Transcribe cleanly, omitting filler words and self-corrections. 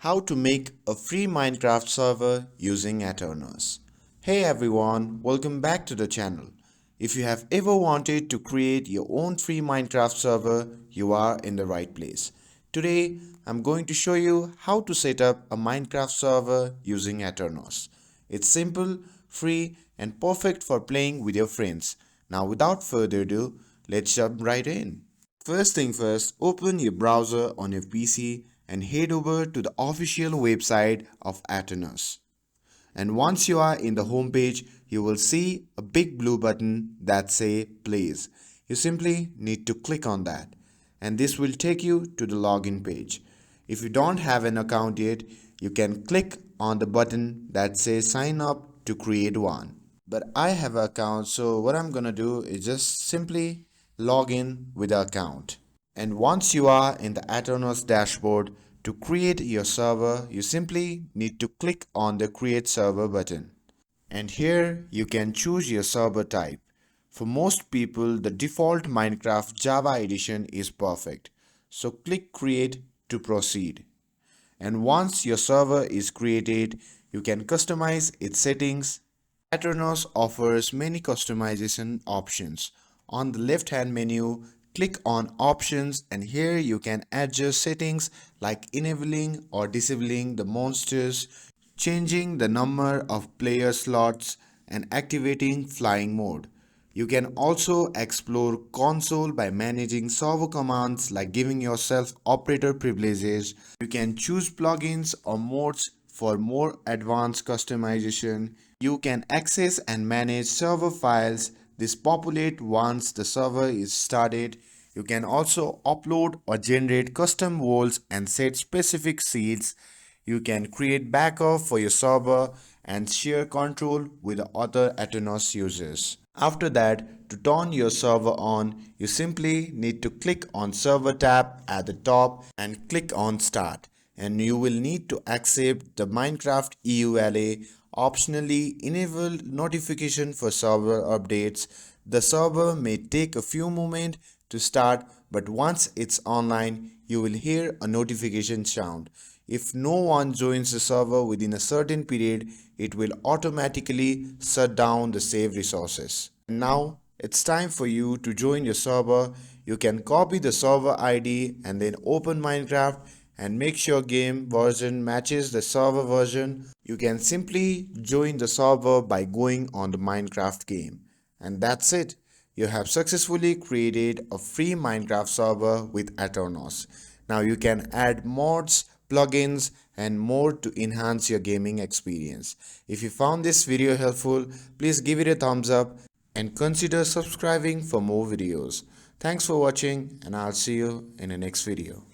How to make a free Minecraft server using Aternos. Hey everyone, welcome back to the channel. If you have ever wanted to create your own free Minecraft server, you are in the right place. Today, I'm going to show you how to set up a Minecraft server using Aternos. It's simple, free, and perfect for playing with your friends. Now without further ado, let's jump right in. First thing first, open your browser on your PC and head over to the official website of Aternos. And once you are in the home page, you will see a big blue button that say Plays. You simply need to click on that and this will take you to the login page. If you don't have an account yet, you can click on the button that says sign up to create one. But I have an account, so what I'm gonna do is just simply log in with the account. And once you are in the Aternos dashboard, to create your server, you simply need to click on the create server button. And here you can choose your server type. For most people, the default Minecraft Java edition is perfect. So click create to proceed. And once your server is created, you can customize its settings. Aternos offers many customization options. On the left hand menu, click on options and here you can adjust settings like enabling or disabling the monsters, changing the number of player slots and activating flying mode. You can also explore console by managing server commands like giving yourself operator privileges. You can choose plugins or mods for more advanced customization. You can access and manage server files. This populate once the server is started. You can also upload or generate custom worlds and set specific seeds. You can create backup for your server and share control with other Aternos users. After that, to turn your server on, you simply need to click on Server tab at the top and click on Start. And you will need to accept the Minecraft EULA. Optionally, enable notification for server updates. The server may take a few moments to start, but once it's online, you will hear a notification sound. If no one joins the server within a certain period, it will automatically shut down the saved resources. Now, it's time for you to join your server. You can copy the server ID and then open Minecraft and make sure game version matches the server version. You can simply join the server by going on the Minecraft game. And that's it. You have successfully created a free Minecraft server with Aternos. Now you can add mods, plugins, and more to enhance your gaming experience. If you found this video helpful, please give it a thumbs up and consider subscribing for more videos. Thanks for watching and I'll see you in the next video.